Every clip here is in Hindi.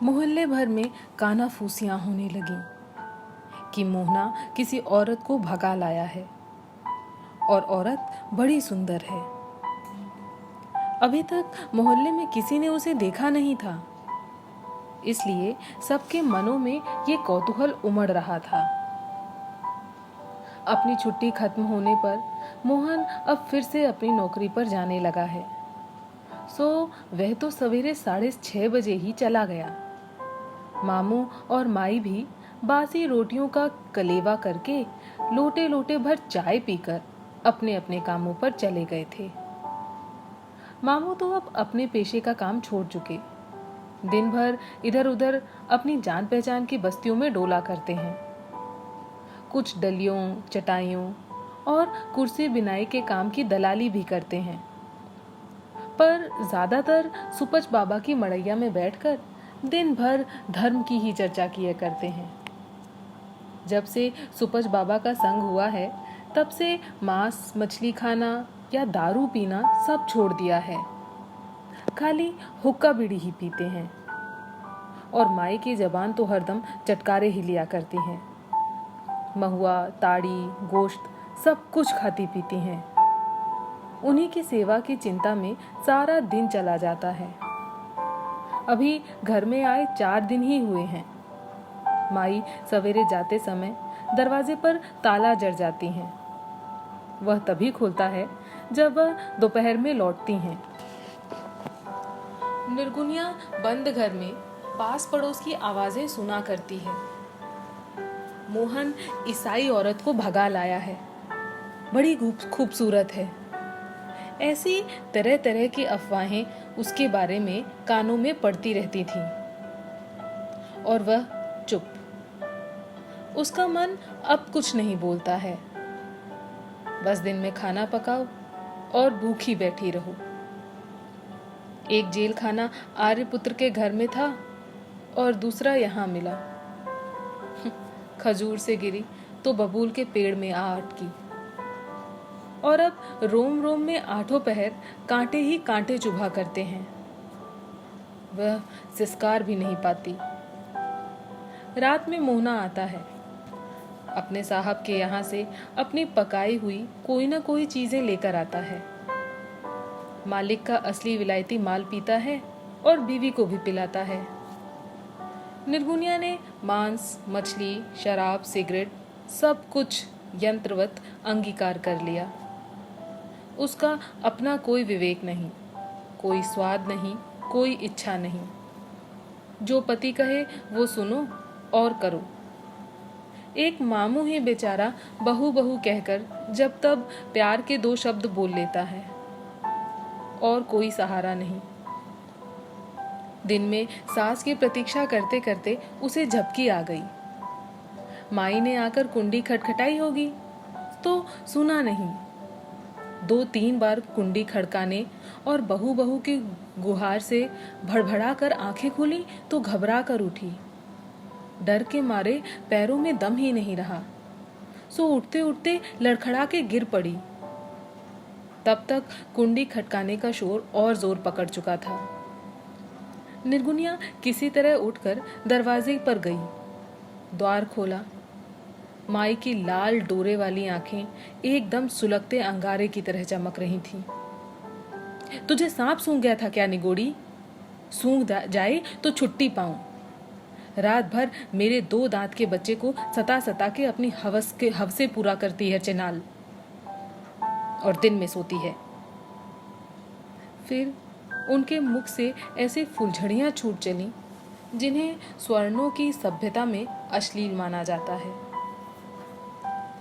मोहल्ले भर में कानाफूसियां होने लगीं कि मोहना किसी औरत को भगा लाया है और औरत बड़ी सुंदर है। अभी तक मोहल्ले में किसी ने उसे देखा नहीं था, इसलिए सबके मनों में ये कौतूहल उमड़ रहा था। अपनी छुट्टी खत्म होने पर मोहन अब फिर से अपनी नौकरी पर जाने लगा है। सो वह तो सवेरे 6:30 बजे ही चला गया। मामू और माई भी बासी रोटियों का कलेवा करके लोटे लोटे भर चाय पीकर अपने अपने कामों पर चले गए थे। मामू तो अब अपने पेशे का काम छोड़ चुके दिन भर इधर उधर अपनी जान पहचान की बस्तियों में डोला करते हैं। कुछ डलियों, चटाइयों और कुर्सी बिनाई के काम की दलाली भी करते हैं, पर ज्यादातर सुपच बाबा की मड़ैया में बैठकर दिन भर धर्म की ही चर्चा किया करते हैं। जब से सुपच बाबा का संग हुआ है, तब से मांस मछली खाना या दारू पीना सब छोड़ दिया है। खाली हुक्का बीड़ी ही पीते हैं और माई की जबान तो हरदम चटकारे ही लिया करती हैं। महुआ, ताड़ी, गोश्त सब कुछ खाती पीती हैं। उन्हीं की सेवा की चिंता में सारा दिन चला जाता है। अभी घर में आए 4 दिन ही हुए हैं। माई सवेरे जाते समय दरवाजे पर ताला जड़ जाती हैं। वह तभी खुलता है जब वह दोपहर में लौटती हैं। निर्गुनिया बंद घर में पास पड़ोस की आवाजें सुना करती है। मोहन ईसाई औरत को भगा लाया है, बड़ी खूबसूरत है। ऐसी तरह तरह की अफवाहें उसके बारे में कानों में पड़ती रहती थीं। और वह चुप। उसका मन अब कुछ नहीं बोलता है। बस दिन में खाना पकाओ और भूखी बैठी रहो। एक जेल खाना आर्यपुत्र के घर में था और दूसरा यहाँ मिला। खजूर से गिरी तो बबूल के पेड़ में आ अटकी। और अब रोम रोम में 8 पहर कांटे ही कांटे चुभा करते हैं। वह सिसकार भी नहीं पाती। रात में मोहना आता है। अपने साहब के यहाँ से अपनी पकाई हुई कोई ना कोई चीजें लेकर आता है। मालिक का असली विलायती माल पीता है और बीवी को भी पिलाता है। निर्गुनिया ने मांस, मछली, शराब, सिगरेट सब कुछ यंत्रवत अंगीकार कर लिया। उसका अपना कोई विवेक नहीं, कोई स्वाद नहीं, कोई इच्छा नहीं। जो पति कहे वो सुनो और करो। एक मामू ही बेचारा बहू बहू कहकर जब तब प्यार के 2 शब्द बोल लेता है, और कोई सहारा नहीं। दिन में सास की प्रतीक्षा करते करते उसे झपकी आ गई। माई ने आकर कुंडी खटखटाई होगी तो सुना नहीं। 2-3 बार कुंडी खड़काने और बहू बहू की गुहार से भड़भड़ा कर आंखें खुली तो घबरा कर उठी। डर के मारे पैरों में दम ही नहीं रहा, सो उठते उठते लड़खड़ा के गिर पड़ी। तब तक कुंडी खटकाने का शोर और जोर पकड़ चुका था। निर्गुनिया किसी तरह उठकर दरवाजे पर गई। द्वार खोला। माई की लाल डोरे वाली आंखें एकदम सुलगते अंगारे की तरह चमक रही थीं। तुझे सांप सूंघ गया था क्या निगोड़ी? सूंघ जाए तो छुट्टी पाऊं। रात भर मेरे 2 दांत के बच्चे को सता सता के अपनी हवसे पूरा करती है चेनाल, और दिन में सोती है। फिर उनके मुख से ऐसे फुलझड़ियां छूट चली जिन्हें स्वर्णों की सभ्यता में अश्लील माना जाता है।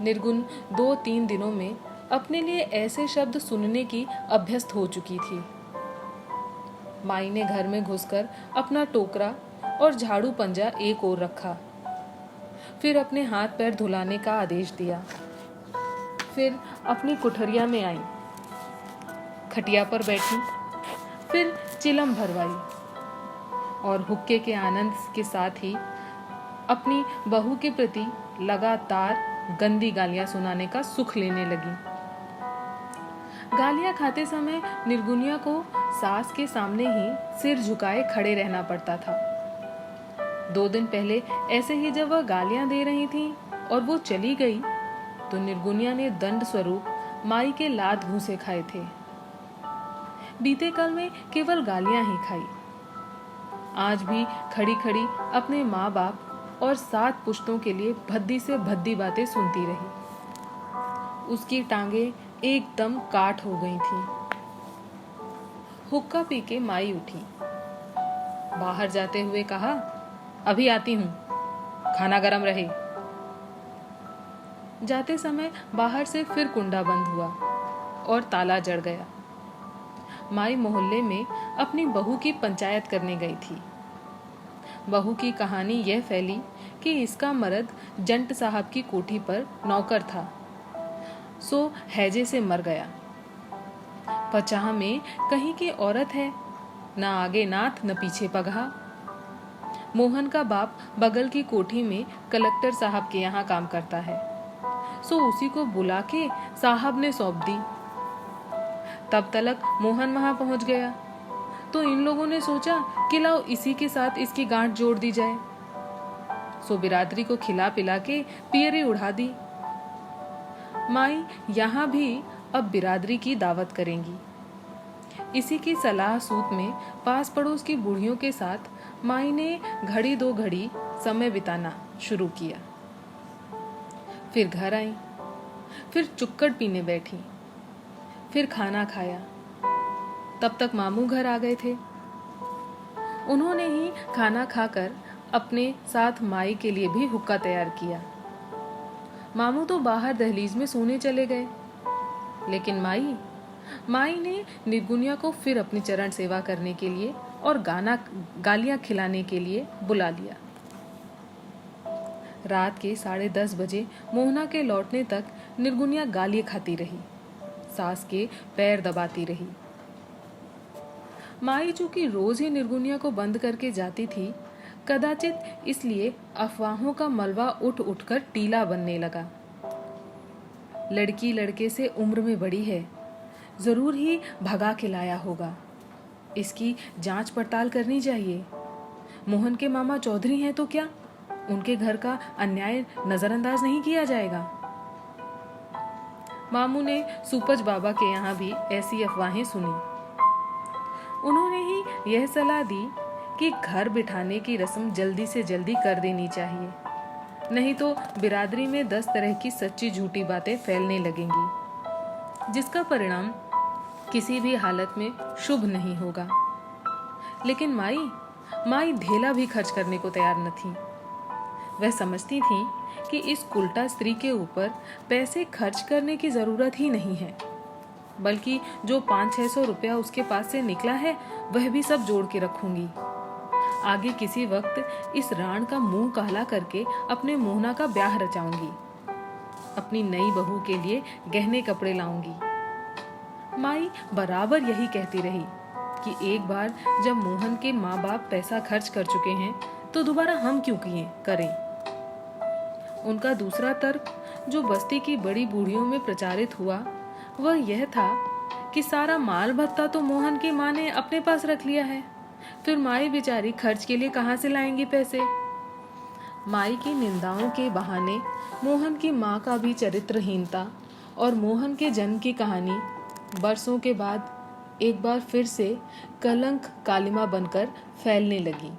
निर्गुण 2-3 दिनों में अपने लिए ऐसे शब्द सुनने की अभ्यस्त हो चुकी थी। माई ने घर में घुसकर अपना टोकरा और झाड़ू पंजा एक ओर रखा। फिर अपने हाथ पैर धुलाने का आदेश दिया। फिर अपनी कुठरिया में आई, खटिया पर बैठी, फिर चिलम भरवाई और हुक्के के आनंद के साथ ही अपनी बहू के प्रति लगातार गंदी गालियां सुनाने का सुख लेने लगी। गालियां खाते समय निर्गुनिया को सास के सामने ही सिर झुकाए खड़े रहना पड़ता था। 2 दिन पहले ऐसे ही जब वह गालियां दे रही थी और वो चली गई तो निर्गुनिया ने दंड स्वरूप माई के लात घूंसे खाए थे। बीते कल में केवल गालियां ही खाई, आज भी खड़ी खड़ी अपने माँ बाप और 7 पुश्तों के लिए भद्दी से भद्दी बातें सुनती रही। उसकी टांगे एकदम काट हो गई थी। हुक्का पी के माई उठी, बाहर जाते हुए कहा, अभी आती हूं, खाना गरम रहे। जाते समय बाहर से फिर कुंडा बंद हुआ और ताला जड़ गया। माई मोहल्ले में अपनी बहू की पंचायत करने गई थी। बहू की कहानी यह फैली कि इसका मर्द जंट साहब की कोठी पर नौकर था, सो हैजे से मर गया। 50 में कहीं की औरत है, न आगे नाथ न पीछे पगहा। मोहन का बाप बगल की कोठी में कलेक्टर साहब के यहाँ काम करता है, सो उसी को बुला के साहब ने सौंप दी। तब तलक मोहन वहां पहुंच गया तो इन लोगों ने सोचा कि लाओ इसी के साथ इसकी गांठ जोड़ दी जाए, सो बिरादरी को खिला पिला के पियरी उड़ा दी। माई यहाँ भी अब बिरादरी की दावत करेंगी। इसी की सलाह सूत में पास पड़ोस की बूढ़ियों के साथ माई ने घड़ी 2 घड़ी समय बिताना शुरू किया। फिर घर आई, फिर चुक्कड़ पीने बैठी, फिर खाना खाया। तब तक मामू घर आ गए थे। उन्होंने ही खाना खाकर अपने साथ माई के लिए भी हुक्का तैयार किया। मामू तो बाहर दहलीज में सोने चले गए, लेकिन माई ने निर्गुनिया को फिर अपनी चरण सेवा करने के लिए और गालियां खिलाने के लिए बुला लिया। रात के 10:30 बजे मोहना के लौटने तक निर्गुनिया गालियां खाती रही, सास के पैर दबाती रही। माई चूंकि रोज ही निर्गुनिया को बंद करके जाती थी, कदाचित इसलिए अफवाहों का मलबा उठ उठकर टीला बनने लगा। लड़की लड़के से उम्र में बड़ी है, जरूर ही भगा के लाया होगा, इसकी जांच पड़ताल करनी चाहिए। मोहन के मामा चौधरी हैं तो क्या उनके घर का अन्याय नजरअंदाज नहीं किया जाएगा। मामू ने सुपज बाबा के यहाँ भी ऐसी अफवाहें सुनी। उन्होंने ही यह सलाह दी कि घर बिठाने की रस्म जल्दी से जल्दी कर देनी चाहिए, नहीं तो बिरादरी में 10 तरह की सच्ची झूठी बातें फैलने लगेंगी, जिसका परिणाम किसी भी हालत में शुभ नहीं होगा। लेकिन माई ढेला भी खर्च करने को तैयार न थी। वह समझती थी कि इस उल्टा स्त्री के ऊपर पैसे खर्च करने की जरूरत ही नहीं है, बल्कि जो 500-600 रुपया उसके पास से निकला है वह भी सब जोड़ के रखूंगी। आगे किसी वक्त इस राण का मुंह काला करके अपने मोहना का ब्याह रचाऊंगी, अपनी नई बहू के लिए गहने कपड़े लाऊंगी। माई बराबर यही कहती रही कि एक बार जब मोहन के माँ बाप पैसा खर्च कर चुके हैं तो दोबारा हम क्यों करें। उनका दूसरा तर्क जो बस्ती की बड़ी बूढ़ियों में प्रचारित हुआ वह यह था कि सारा माल भत्ता तो मोहन की माँ ने अपने पास रख लिया है, फिर माई बेचारी खर्च के लिए कहाँ से लाएंगी पैसे। माई की निंदाओं के बहाने मोहन की माँ का भी चरित्रहीनता और मोहन के जन्म की कहानी बरसों के बाद एक बार फिर से कलंक कालिमा बनकर फैलने लगी।